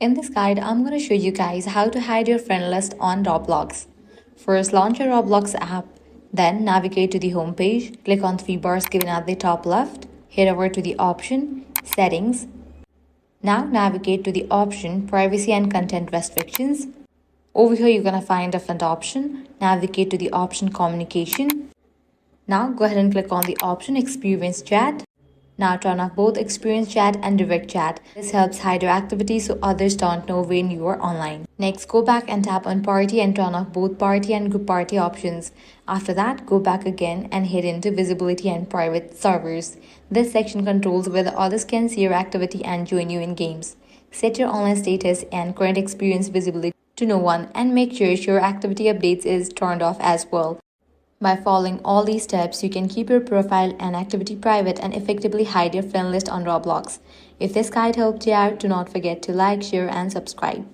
In this guide, I'm going to show you guys how to hide your friend list on Roblox. First, launch your Roblox app, then navigate to the home page, click on three bars given at the top left, head over to the option, Settings. Now navigate to the option, Privacy and Content Restrictions. Over here, you're going to find a different option. Navigate to the option, Communication. Now go ahead and click on the option, Experience Chat. Now turn off both experience chat and direct chat. This helps hide your activity so others don't know when you are online. Next, go back and tap on party and turn off both party and group party options. After that, go back again and head into visibility and private servers. This section controls whether others can see your activity and join you in games. Set your online status and current experience visibility to no one and make sure your activity updates is turned off as well. By following all these steps, you can keep your profile and activity private and effectively hide your friend list on Roblox. If this guide helped you out, do not forget to like, share, and subscribe.